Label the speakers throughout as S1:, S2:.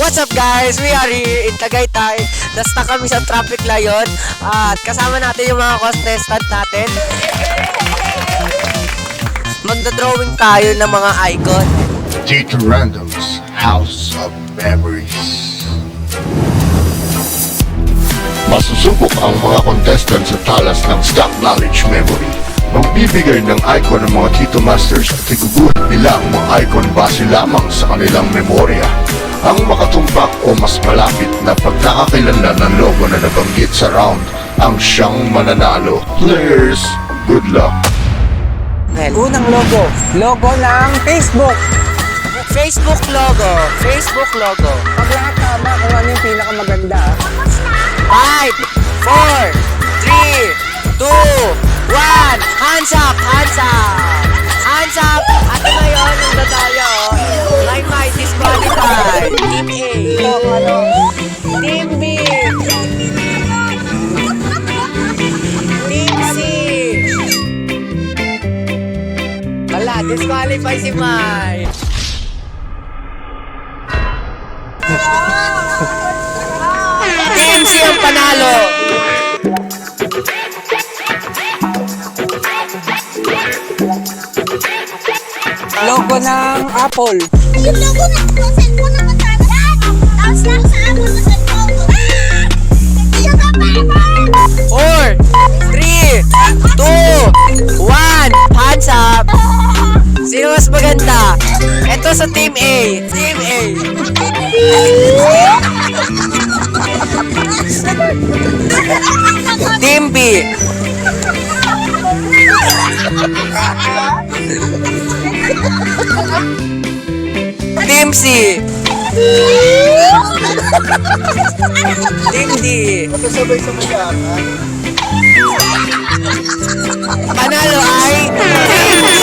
S1: What's up guys? We are here in Tagaytay. Nasta kami sa traffic lion at kasama natin yung mga contestant natin. Magdodrawing tayo ng mga icon.
S2: Tito Random's House of Memories. Masusubok ang mga contestant sa talas ng Stock Knowledge Memory. Magbibigay ng icon ng mga Tito Masters at iguguhit nila ang mga icon base lamang sa kanilang memorya. Ang makatumpak o mas malapit na pagkakakilanlan ng logo na nabanggit sa round ang siyang mananalo. Players, good luck!
S3: Unang logo. Logo ng Facebook.
S1: Facebook logo. Facebook logo.
S3: Pag lahat tama kung ano yung pinakamaganda.
S1: 5, 4, 3, 2, 1. Hands up! Hands up! Hands up! At ngayon, ang tayo. Like my disqualified. Team A. Team B. Team C. Wala, disqualify si Mai. Team C ang panalo.
S3: Logo ng Apple.
S4: Yung logo na cellphone na matanda. Tapos lang sa ano na cellphone. Hindi yung kapatid.
S1: 4, 3, 2, 1. Hands up. Sino mas maganda? Ito sa Team A. Team A. Team B. Team C. Team D. Panalo ay Team D.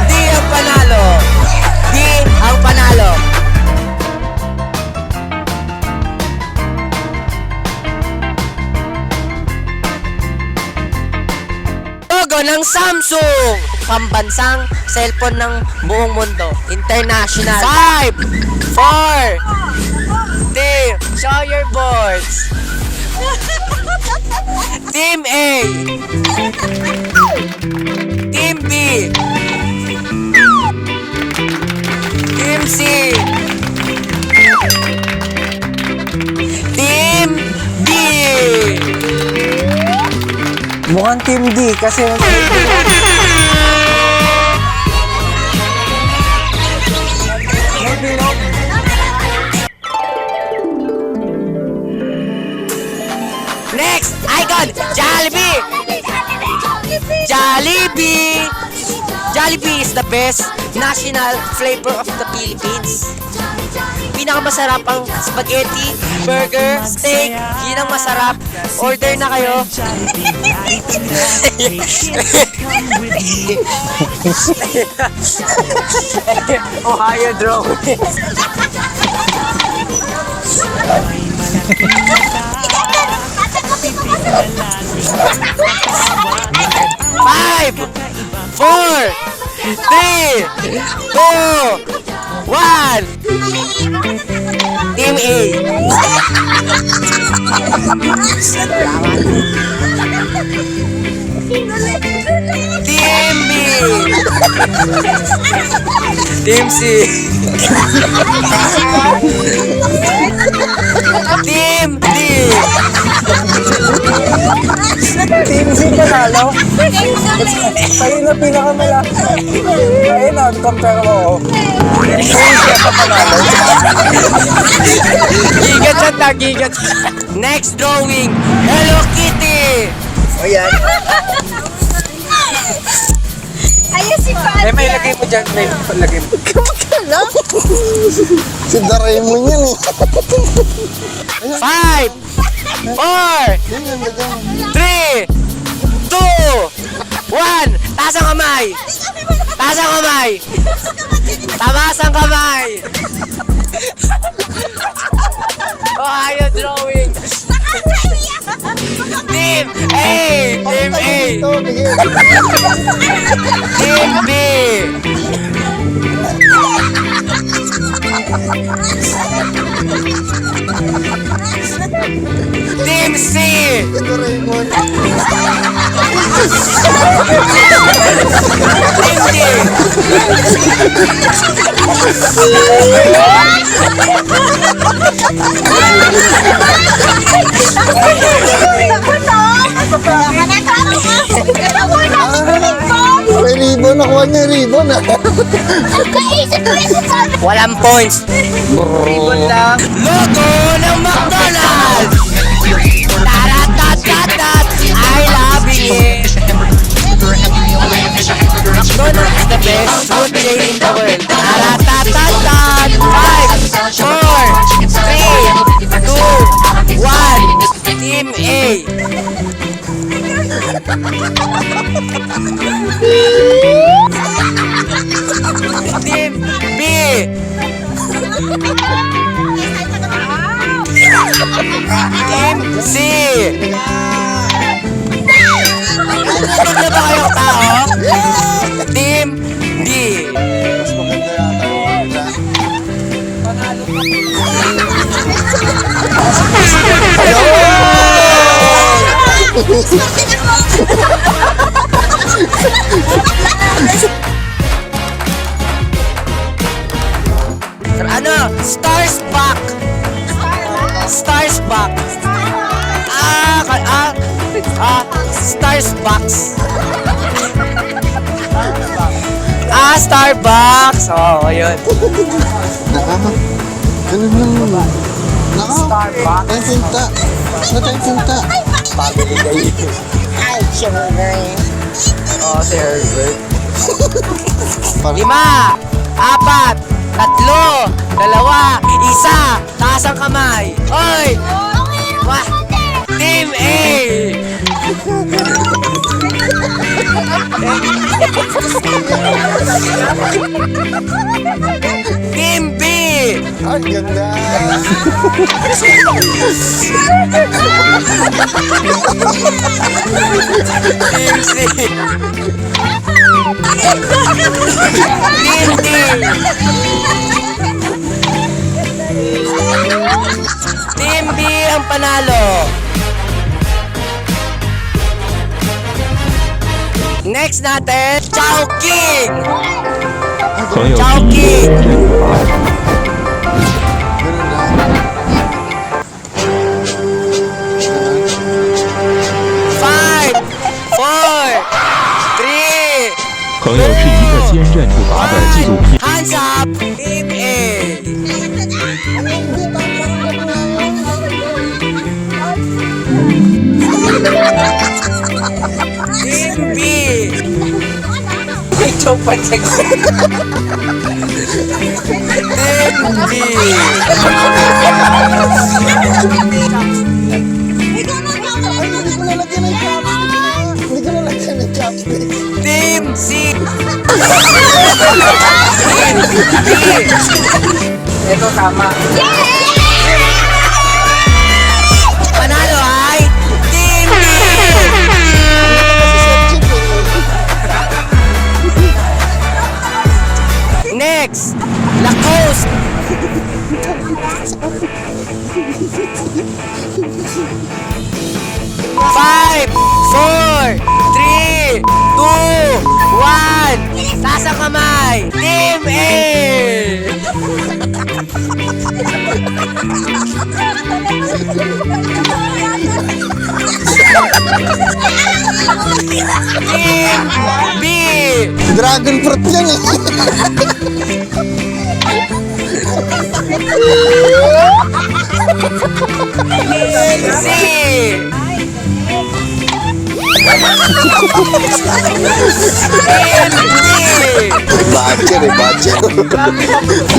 S1: D ang panalo. D ang panalo. Logo ng Samsung. Pambansang cellphone ng buong mundo. International. 5, 4, Team, show your boards. Team A. Team B. Team C. Team D.
S3: Mukhang Team D kasi
S1: Next, icon, Jollibee. Jollibee. Jollibee is the best national flavor of the Philippines. Pinakamasarap ang spaghetti, burger, steak. Yun ang masarap. Order na kayo. Ohio drone. Five, 4, 3, 2, 1. Team A. Team B. Team C. Team D.
S3: Team C panalo. Sa'yo na pinakamalaki. Kaya na, compare mo. Team C ang panalo.
S1: Gigat siya ta, gigat. Next drawing, Hello Kitty. O yan.
S4: Ayun si Pat.
S3: May lagay mo dyan. May lagay mo.
S2: Si Doraemon yan eh.
S1: 5, 4, 3, 2, 1. Taas ang kamay. Taas ang kamay. Taas ang kamay. Ohio drawing. Team A. Team A. Team B. Team C!
S3: Ito Raymond.
S1: Team D!
S3: May ribbon. Nakuha niya yung ribbon ah.
S1: Walang points. Ribbon lang. Logo ng McDonald's! Tarat-tat-tat-tat! I love it! McDonald's is the best food chain in the world. Tarat-tat-tat-tat! 5, 4, 3, 2, 1. Team A. Team B. Team C. Tulog na ba kayong tao? Team D.
S3: Mas maganda yata yung isa.
S1: Ano? Stars back. Stars back. Stars box. Starbucks. Oh, yun.
S3: Ganun lang. Starbucks. Tayong punta. Tayong punta. Pabili kayo.
S1: Oh, si Herbert. 5, 4, 3, 2, 1. Taas ang kamay. Oy! Team A! Team B!
S3: Ay, ganda.
S1: Team C! Team D! Team B ang panalo. Next natin, Chowking!
S5: 朋友
S1: Chowking! 5, 4, 3,
S5: 朋友是一个坚韧不拔的纪录片。
S1: Hands up! Team A! Team B! Ito pa Team D!
S3: Hindi ko nalagyan ng chopstick.
S1: Team C! Team D! Ito tama. Panalo ay Team D! Next, Lacoste. 5, 4, 3, 2, 1. Taas ang kamay. Team A. Team B.
S3: Dragon fruit yan eh.
S1: C.
S3: Badger eh, badger.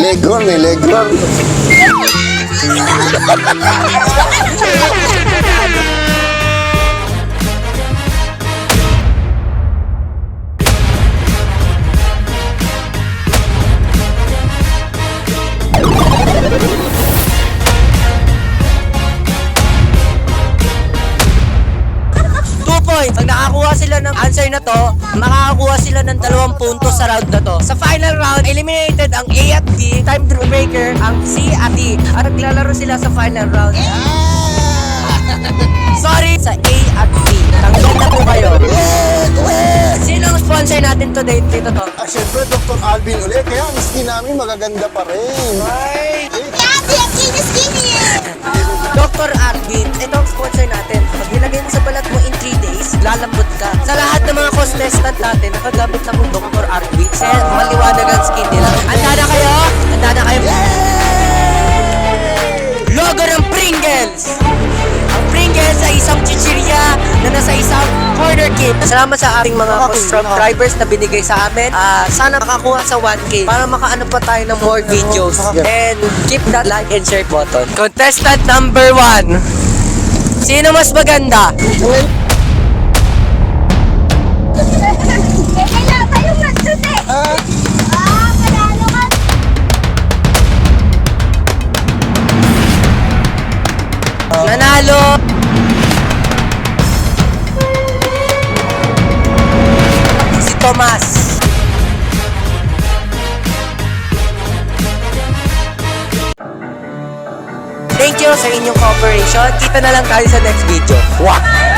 S3: Leghorn eh, leghorn.
S1: Pag nakakuha sila ng answer na to, makakakuha sila ng 2 puntos sa round na to. Sa final round, eliminated ang A at B, time breaker, ang ang C at D. At naglalaro sila sa final round. Sorry sa A at B. Tanggal na po kayo. Sino ang sponsor natin today, Tito Tom?
S3: Siyempre, Dr. Alvin ulit. Kaya ang skin namin magaganda pa rin.
S4: Yati, ang kinis-kini eh.
S1: Dr. Arvin, ito ang sponsor natin. Pag nilagay mo sa balat mo in 3 days, lalambot ka. Sa lahat ng mga contestant natin, nakagamit na po Dr. Arvin. Kasi maliwanag ang skin nila. Handa na kayo? Handa na kayo? Logo ng Pringles! Ang Pringles ay isang chichirya na nasa isang corner cave. Salamat sa ating mga subscribers na binigay sa amin. Sana makakuha sa 1K para makaano pa tayo ng more videos. And keep that like and share button. Contestant number 1. Sino mas maganda?
S4: Kailangan tayo magsuti. Panalo ka.
S1: Nanalo! Si Tomas. Thank you sa inyong cooperation. Kita na lang tayo sa next video. Wow!